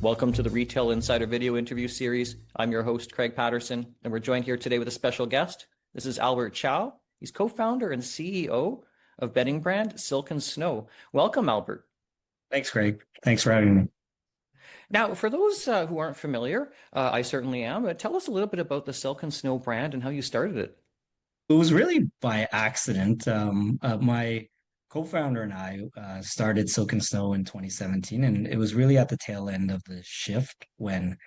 Welcome to the Retail Insider video interview series. I'm your host, Craig Patterson, and we're joined here today with a special guest. This is Albert Chow. He's co-founder and CEO of bedding brand Silk & Snow. Welcome, Albert. Thanks, Craig. Thanks for having me. Now, for those who aren't familiar, I certainly am, but tell us a little bit about the Silk & Snow brand and how you started it. It was really by accident. My co-founder and I started Silk and Snow in 2017, and it was really at the tail end of the shift when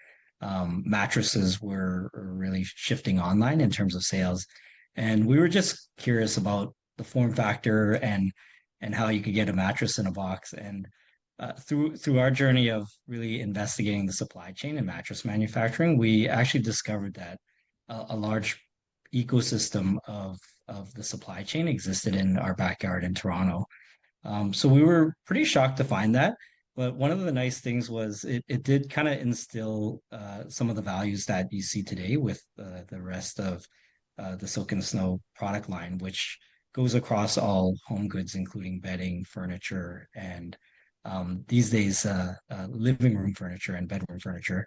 mattresses were really shifting online in terms of sales. And we were just curious about the form factor and how you could get a mattress in a box. And through our journey of really investigating the supply chain and mattress manufacturing, we actually discovered that a large ecosystem of the supply chain existed in our backyard in Toronto. So we were pretty shocked to find that. But one of the nice things was it did kind of instill some of the values that you see today with the rest of the Silk and Snow product line, which goes across all home goods, including bedding, furniture, and these days living room furniture and bedroom furniture.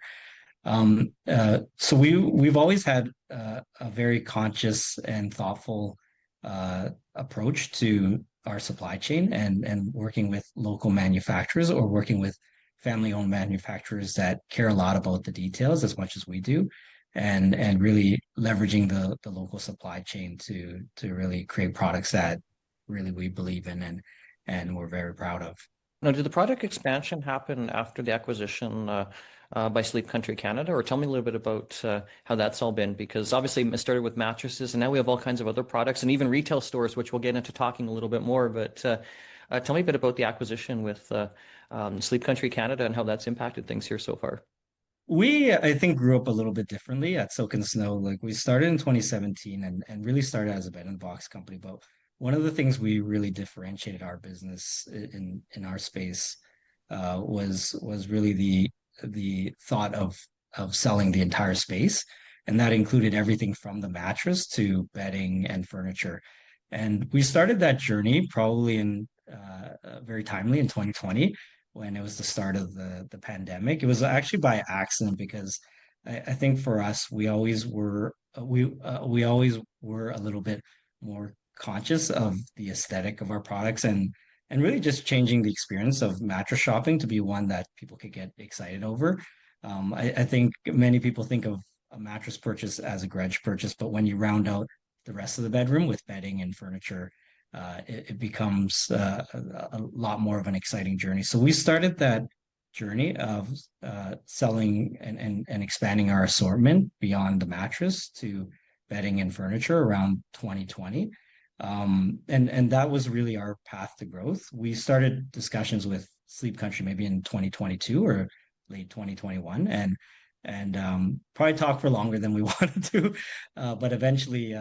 So we've always had a very conscious and thoughtful approach to our supply chain and working with local manufacturers or working with family-owned manufacturers that care a lot about the details as much as we do, and really leveraging the local supply chain to really create products that really we believe in and we're very proud of. Now, did the product expansion happen after the acquisition by Sleep Country Canada? Or tell me a little bit about how that's all been, because obviously it started with mattresses and now we have all kinds of other products and even retail stores, which we'll get into talking a little bit more. But tell me a bit about the acquisition with Sleep Country Canada and how that's impacted things here so far. We, I think, grew up a little bit differently at Silk and Snow. Like we started in 2017 and really started as a bed and box company. But one of the things we really differentiated our business in our space was really the thought of selling the entire space, and that included everything from the mattress to bedding and furniture. And we started that journey probably in very timely in 2020 when it was the start of the pandemic. It was actually by accident because I think for us we always were a little bit more conscious of the aesthetic of our products and really just changing the experience of mattress shopping to be one that people could get excited over. I think many people think of a mattress purchase as a grudge purchase, but when you round out the rest of the bedroom with bedding and furniture, it becomes a lot more of an exciting journey. So we started that journey of selling and expanding our assortment beyond the mattress to bedding and furniture around 2020. And that was really our path to growth. We started discussions with Sleep Country maybe in 2022 or late 2021, and probably talked for longer than we wanted to, but eventually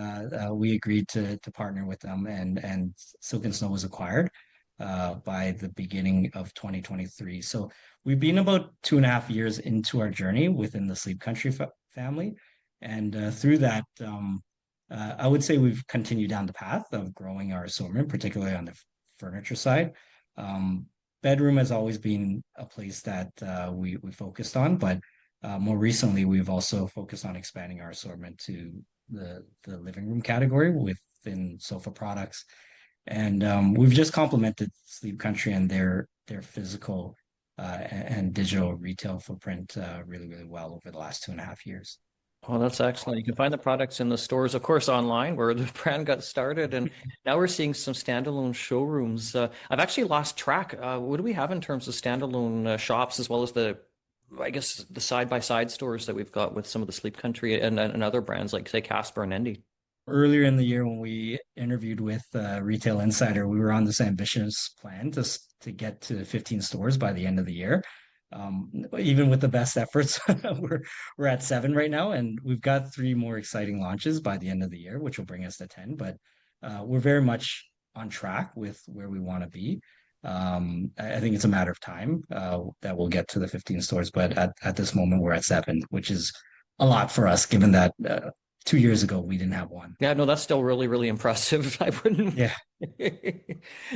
we agreed to partner with them, and Silk and Snow was acquired by the beginning of 2023. So we've been about 2.5 years into our journey within the Sleep Country family, and through that. I would say we've continued down the path of growing our assortment, particularly on the furniture side. Bedroom has always been a place that we focused on, but more recently we've also focused on expanding our assortment to the living room category within sofa products. And we've just complemented Sleep Country and their physical and digital retail footprint really, really well over the last 2.5 years. Well, that's excellent. You can find the products in the stores, of course, online where the brand got started. And now we're seeing some standalone showrooms. I've actually lost track. What do we have in terms of standalone shops, as well as I guess, the side-by-side stores that we've got with some of the Sleep Country and other brands like, say, Casper and Endy? Earlier in the year when we interviewed with Retail Insider, we were on this ambitious plan to get to 15 stores by the end of the year. Even with the best efforts, we're at 7 right now, and we've got 3 more exciting launches by the end of the year, which will bring us to 10. But we're very much on track with where we want to be. I think it's a matter of time that we'll get to the 15 stores, but at this moment we're at 7, which is a lot for us, given that 2 years ago, we didn't have one. Yeah, no, that's still really, really impressive. I wouldn't. Yeah,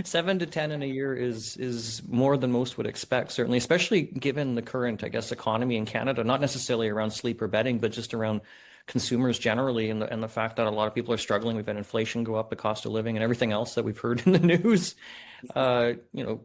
7 to 10 in a year is more than most would expect, certainly, especially given the current, I guess, economy in Canada, not necessarily around sleep or bedding, but just around consumers generally, and the fact that a lot of people are struggling. We've had inflation go up, the cost of living, and everything else that we've heard in the news. Uh, you know,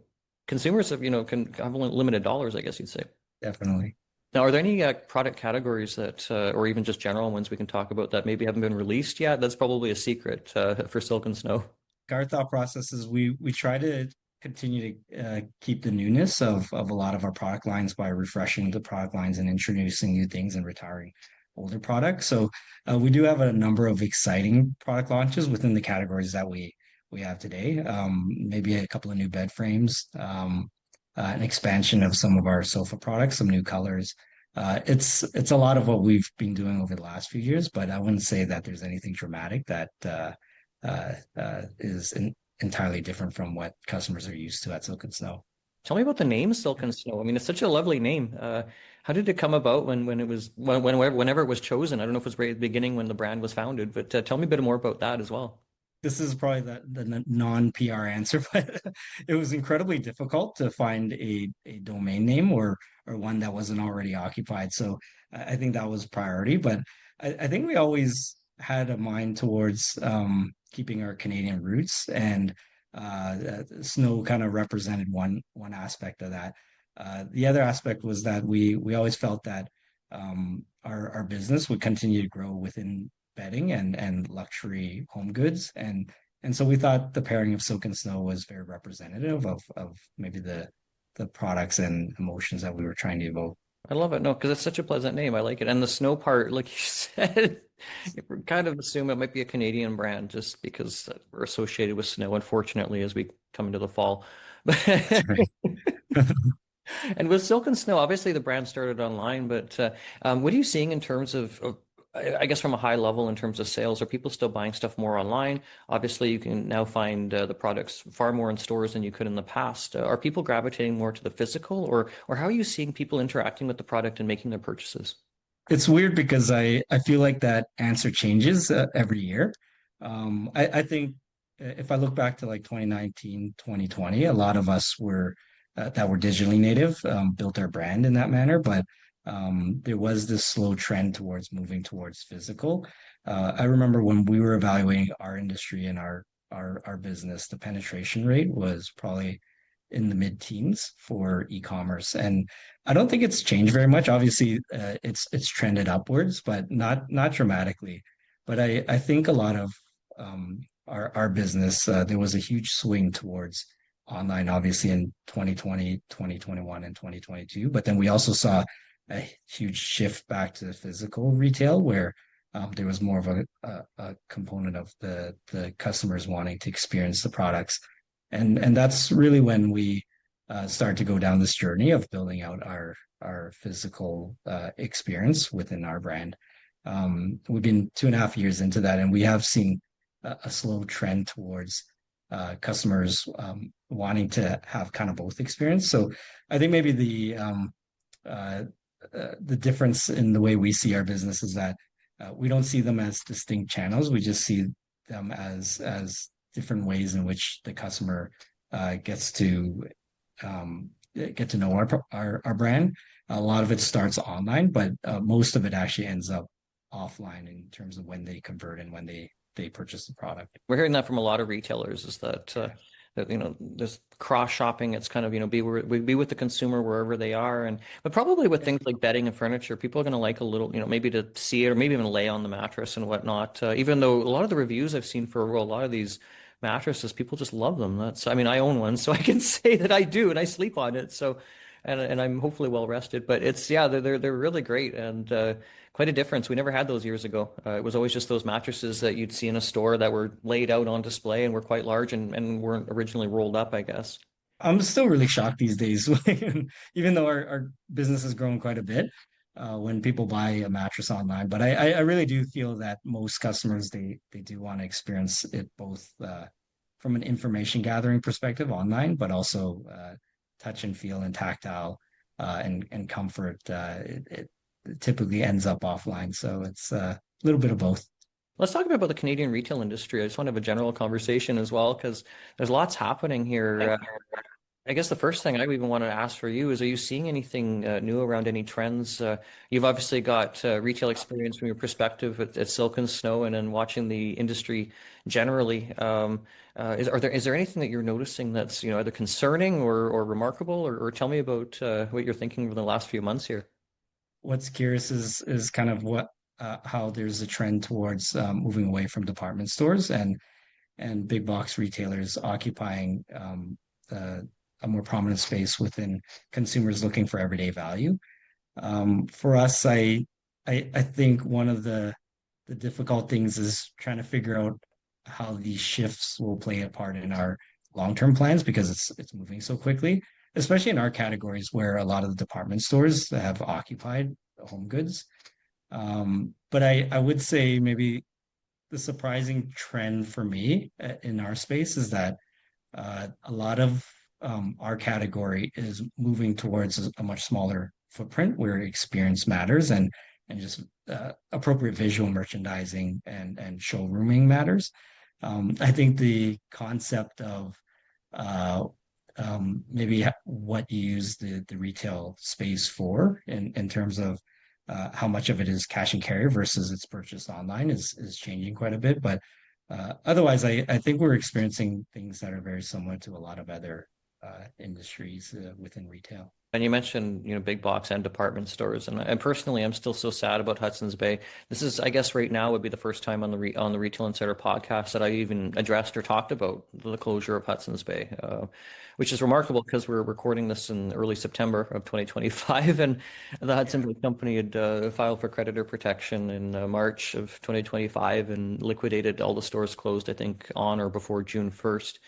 consumers have, can have limited dollars, I guess you'd say. definitely. Now, are there any product categories that, or even just general ones we can talk about that maybe haven't been released yet? That's probably a secret for Silk and Snow. Our thought process is we try to continue to keep the newness of a lot of our product lines by refreshing the product lines and introducing new things and retiring older products. So we do have a number of exciting product launches within the categories that we have today. Maybe a couple of new bed frames, an expansion of some of our sofa products, some new colors. It's a lot of what we've been doing over the last few years, but I wouldn't say that there's anything dramatic that is entirely different from what customers are used to at Silk and Snow. Tell me about the name Silk and Snow. I mean, it's such a lovely name. How did it come about when it was whenever it was chosen? I don't know if it was right at the beginning when the brand was founded, but tell me a bit more about that as well. This is probably the non-PR answer, but it was incredibly difficult to find a domain name or one that wasn't already occupied. So I think that was priority. But I think we always had a mind towards keeping our Canadian roots, and snow kind of represented one aspect of that. The other aspect was that we always felt that our business would continue to grow within bedding and luxury home goods, and so we thought the pairing of Silk and Snow was very representative of maybe the products and emotions that we were trying to evoke. I love it. No, because it's such a pleasant name. I like it. And the snow part, like you said, you kind of assume it might be a Canadian brand just because we're associated with snow, unfortunately, as we come into the fall. That's right. And with Silk and Snow, obviously the brand started online, but what are you seeing in terms of, I guess, from a high level in terms of sales? Are people still buying stuff more online? Obviously, you can now find the products far more in stores than you could in the past. Are people gravitating more to the physical, or how are you seeing people interacting with the product and making their purchases? It's weird because I feel like that answer changes every year. I think if I look back to like 2019, 2020, a lot of us were that were digitally native, built our brand in that manner, but there was this slow trend towards moving towards physical. I remember when we were evaluating our industry and our business, the penetration rate was probably in the mid-teens for e-commerce, and I don't think it's changed very much. Obviously, it's trended upwards, but not dramatically. But I think a lot of our business, there was a huge swing towards online, obviously in 2020, 2021, and 2022. But then we also saw a huge shift back to physical retail, where there was more of a component of the customers wanting to experience the products, and that's really when we start to go down this journey of building out our physical experience within our brand. We've been 2.5 years into that, and we have seen a slow trend towards customers wanting to have kind of both experience. So I think maybe uh, the difference in the way we see our business is that we don't see them as distinct channels. We just see them as different ways in which the customer gets to get to know our brand. A lot of it starts online, but most of it actually ends up offline in terms of when they convert and when they purchase the product. We're hearing that from a lot of retailers is that Yeah. that there's cross shopping. It's kind of be with the consumer wherever they are, and but probably with things like bedding and furniture, people are going to like a little, maybe to see it or maybe even lay on the mattress and whatnot. Even though a lot of the reviews I've seen for a lot of these mattresses, people just love them. I mean, I own one, so I can say that I do, and I sleep on it. So, and I'm hopefully well rested. But it's yeah, they're really great and quite a difference. We never had those years ago. It was always just those mattresses that you'd see in a store that were laid out on display and were quite large and weren't originally rolled up, I guess. I'm still really shocked these days, even though our business has grown quite a bit, when people buy a mattress online. But I really do feel that most customers they do want to experience it both from an information gathering perspective online, but also touch and feel and tactile and comfort. It typically ends up offline, so little bit of both. Let's talk about the Canadian retail industry. I just want to have a general conversation as well because there's lots happening here. I guess the first thing I even want to ask for you is, are you seeing anything new around any trends? You've obviously got retail experience from your perspective at Silk and Snow and then watching the industry generally. Is there anything that you're noticing that's, either concerning or remarkable, or tell me about what you're thinking over the last few months here? What's curious is kind of what how there's a trend towards moving away from department stores and big box retailers occupying uh, a more prominent space within consumers looking for everyday value. For us, I think one of the difficult things is trying to figure out how these shifts will play a part in our long-term plans because it's moving so quickly, especially in our categories where a lot of the department stores have occupied home goods. But I would say maybe the surprising trend for me in our space is that a lot of our category is moving towards a much smaller footprint where experience matters and just appropriate visual merchandising and showrooming matters. I think the concept of uh, maybe what you use the retail space for in terms of how much of it is cash and carry versus it's purchased online is changing quite a bit. But otherwise, I think we're experiencing things that are very similar to a lot of other industries within retail. And you mentioned, big box and department stores, and personally, I'm still so sad about Hudson's Bay. This is, I guess, right now would be the first time on the Retail Insider podcast that I even addressed or talked about the closure of Hudson's Bay, which is remarkable because we're recording this in early September of 2025, and the Hudson Bay Company had filed for creditor protection in March of 2025 and liquidated all the stores closed, I think, on or before June 1st.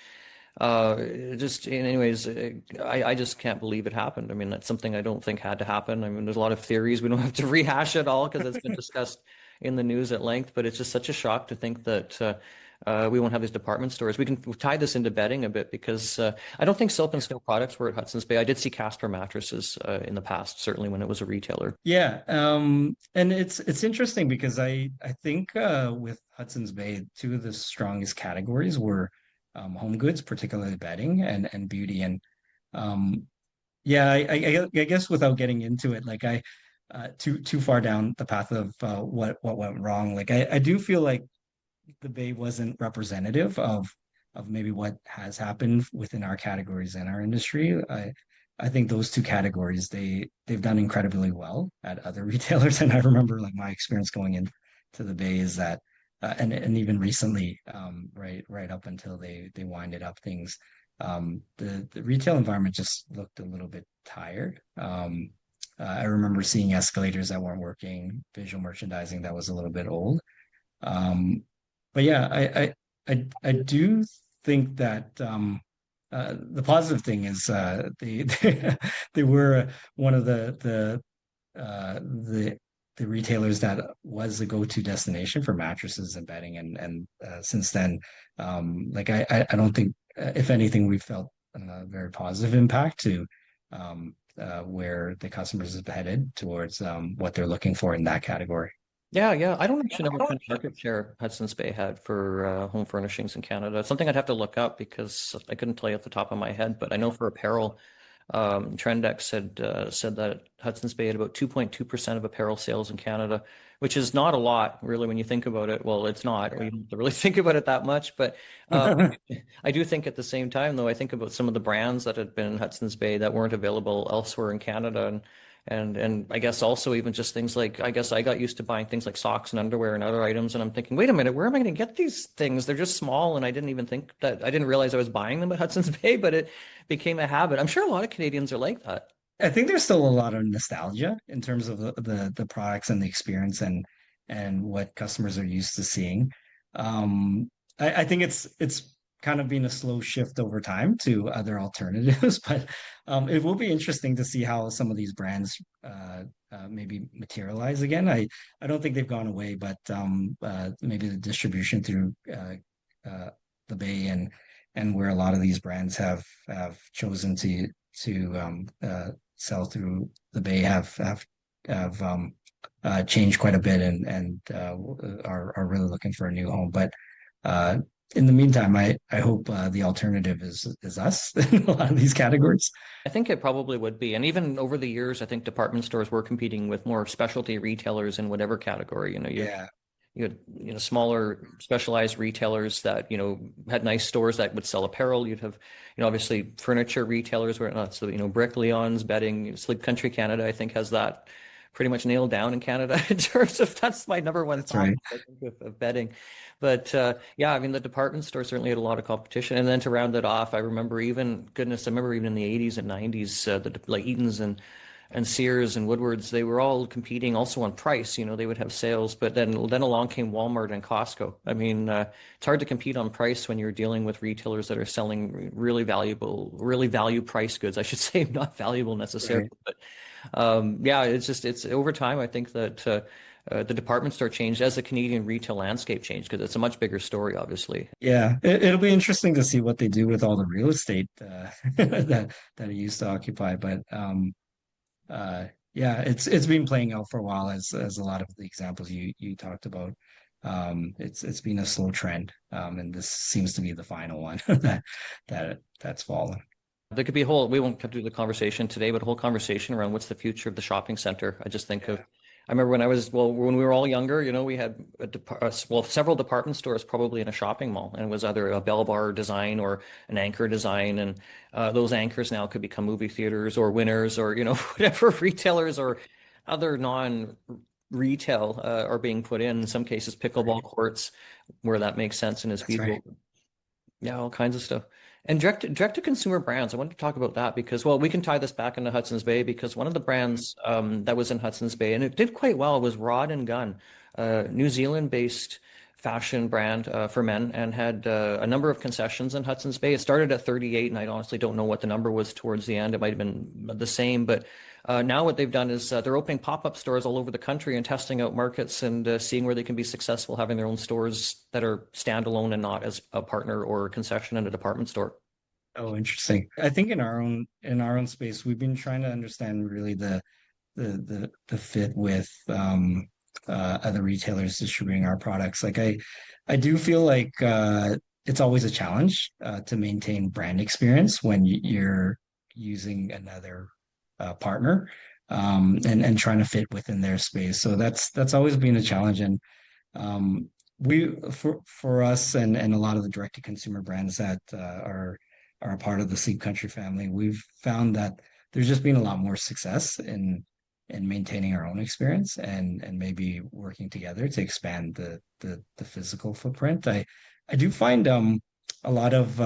Just anyways, I just can't believe it happened. I mean, that's something I don't think had to happen. I mean, there's a lot of theories. We don't have to rehash it all because it's been discussed in the news at length, but it's just such a shock to think that we won't have these department stores. We can tie this into bedding a bit because I don't think Silk and Snow products were at Hudson's Bay. I did see Casper mattresses in the past, certainly when it was a retailer. Yeah, and it's interesting because I think with Hudson's Bay, two of the strongest categories were home goods, particularly bedding and beauty. And um, yeah, I guess without getting into it, like I too far down the path of what went wrong. Like I do feel like the Bay wasn't representative of maybe what has happened within our categories and our industry. I think those two categories they've done incredibly well at other retailers. And I remember like my experience going into the Bay is that and even recently, right up until they winded up things, the retail environment just looked a little bit tired. I remember seeing escalators that weren't working, visual merchandising that was a little bit old. Um, but yeah, I do think that the positive thing is they were one of the retailers that was a go-to destination for mattresses and bedding, and since then, like I don't think if anything we felt a very positive impact to where the customers have headed towards what they're looking for in that category. Yeah, yeah. I don't actually know what kind of market share Hudson's Bay had for home furnishings in Canada. It's something I'd have to look up because I couldn't tell you off the top of my head. But I know for apparel, Trendex said that Hudson's Bay had about 2.2% of apparel sales in Canada, which is not a lot, really, when you think about it. Well, it's not. We don't have to really think about it that much. But I do think at the same time, though, I think about some of the brands that had been in Hudson's Bay that weren't available elsewhere in Canada, and I guess also even just things like, I guess I got used to buying things like socks and underwear and other items, and I'm thinking, wait a minute, where am I going to get these things? They're just small, and I didn't even think that I didn't realize I was buying them at Hudson's Bay, but it became a habit. I'm sure a lot of Canadians are like that. I think there's still a lot of nostalgia in terms of the products and the experience and what customers are used to seeing. Um, I think it's kind of been a slow shift over time to other alternatives, but it will be interesting to see how some of these brands maybe materialize again. I don't think they've gone away, but maybe the distribution through the Bay and where a lot of these brands have chosen to sell through the Bay have changed quite a bit and are really looking for a new home. But uh, in the meantime, I hope the alternative is us in a lot of these categories. I think it probably would be. And even over the years, I think department stores were competing with more specialty retailers in whatever category. Yeah, You had, smaller specialized retailers that, had nice stores that would sell apparel. You'd have, obviously furniture retailers where not so, Brick Leon's bedding, Sleep Country Canada, I think has that pretty much nailed down in Canada in terms of that's my number one that's thought right. I think, of bedding. But yeah, I mean, the department store certainly had a lot of competition. And then to round it off, I remember even, goodness, I remember even in the 80s and 90s, like Eaton's and Sears and Woodward's, they were all competing also on price. They would have sales, but then along came Walmart and Costco. I mean, it's hard to compete on price when you're dealing with retailers that are selling really valuable, really value price goods. I should say, not valuable necessarily, Right. but yeah, it's over time. I think that the department store changed as the Canadian retail landscape changed because it's a much bigger story, obviously. Yeah, it'll be interesting to see what they do with all the real estate that it used to occupy. But yeah, it's been playing out for a while as a lot of the examples you talked about. It's been a slow trend, and this seems to be the final one that's fallen. There could be a whole, we won't do the conversation today, but a whole conversation around what's the future of the shopping center. I just think of, Yeah, I remember when we were all younger, we had several department stores probably in a shopping mall, and it was either a Bell Bar design or an Anchor design. And those anchors now could become movie theaters or Winners or, whatever retailers or other non-retail are being put in some cases, pickleball right. courts where that makes sense and is That's right. feasible. Yeah, all kinds of stuff. And direct to consumer brands, I wanted to talk about that because, well, we can tie this back into Hudson's Bay because one of the Mhm. brands that was in Hudson's Bay and it did quite well was Rod and Gun, New Zealand-based fashion brand for men, and had a number of concessions in Hudson's Bay. It started at 38, and I honestly don't know what the number was towards the end. It might have been the same, but now what they've done is they're opening pop-up stores all over the country and testing out markets and seeing where they can be successful having their own stores that are standalone and not as a partner or a concession in a department store. Oh, interesting. I think in our own space, we've been trying to understand really the fit with other retailers distributing our products. Like I do feel like it's always a challenge to maintain brand experience when you're using another partner and trying to fit within their space. So that's always been a challenge. And we for us and a lot of the direct to consumer brands that are a part of the Sleep Country family, we've found that there's just been a lot more success in maintaining our own experience and maybe working together to expand the physical footprint. I do find a lot of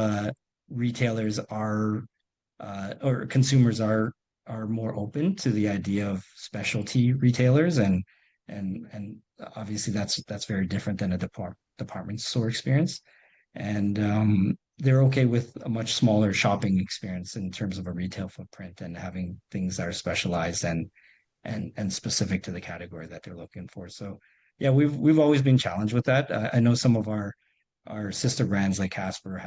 retailers are or consumers are more open to the idea of specialty retailers and obviously that's very different than a department store experience. And they're okay with a much smaller shopping experience in terms of a retail footprint and having things that are specialized and specific to the category that they're looking for. So yeah, we've always been challenged with that. I know some of our sister brands like Casper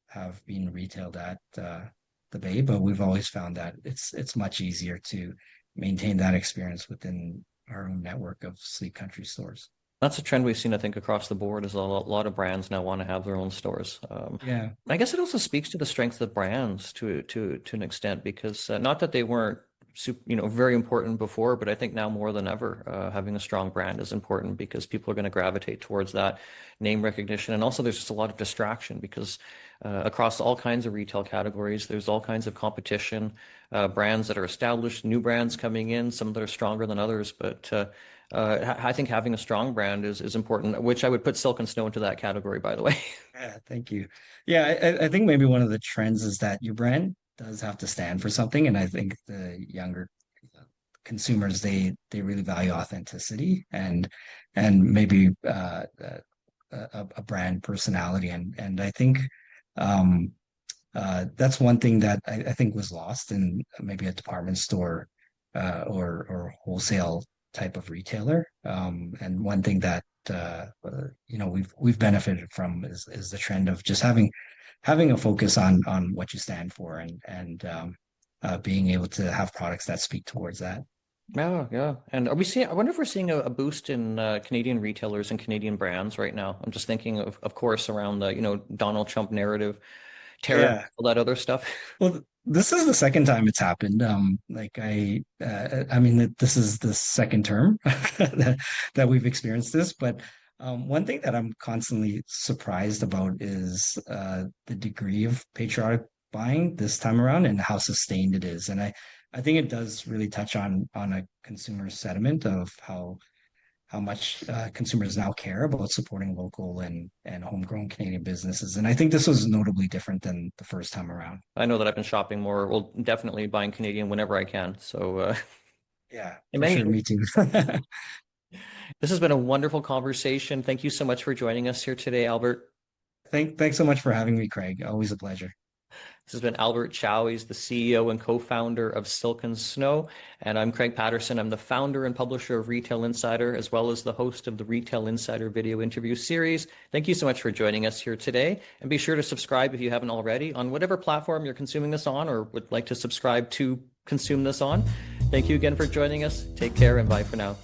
have been retailed at the Bay, but we've always found that it's much easier to maintain that experience within our own network of Sleep Country stores. That's a trend we've seen, I think, across the board is a lot of brands now want to have their own stores. Yeah, I guess it also speaks to the strength of the brands to an extent because not that they weren't very important before, but I think now more than ever, having a strong brand is important because people are going to gravitate towards that name recognition. And also there's just a lot of distraction because across all kinds of retail categories, there's all kinds of competition, brands that are established, new brands coming in, some that are stronger than others. But I think having a strong brand is important, which I would put Silk and Snow into that category, by the way. yeah, thank you. Yeah, I think maybe one of the trends is that your brand does have to stand for something, and I think the younger consumers they really value authenticity and maybe a brand personality, and I think um, that's one thing that I think was lost in maybe a department store or wholesale type of retailer. And one thing that we've benefited from is the trend of just having a focus on what you stand for and being able to have products that speak towards that. Yeah, yeah. And are we seeing, I wonder if we're seeing a boost in Canadian retailers and Canadian brands right now. I'm just thinking of course, around the, Donald Trump narrative, tariff, Yeah. all that other stuff. Well, this is the second time it's happened. I mean, this is the second term that we've experienced this. But one thing that I'm constantly surprised about is the degree of patriotic buying this time around and how sustained it is. And I think it does really touch on a consumer sentiment of how much consumers now care about supporting local and homegrown Canadian businesses. And I think this was notably different than the first time around. I know that I've been shopping more, well, definitely buying Canadian whenever I can. So, Yeah, in for many, sure. Me too. this has been a wonderful conversation. Thank you so much for joining us here today, Albert. Thanks so much for having me, Craig. Always a pleasure. This has been Albert Chow. He's the CEO and co-founder of Silk and Snow. And I'm Craig Patterson. I'm the founder and publisher of Retail Insider, as well as the host of the Retail Insider video interview series. Thank you so much for joining us here today. And be sure to subscribe if you haven't already on whatever platform you're consuming this on or would like to subscribe to consume this on. Thank you again for joining us. Take care and bye for now.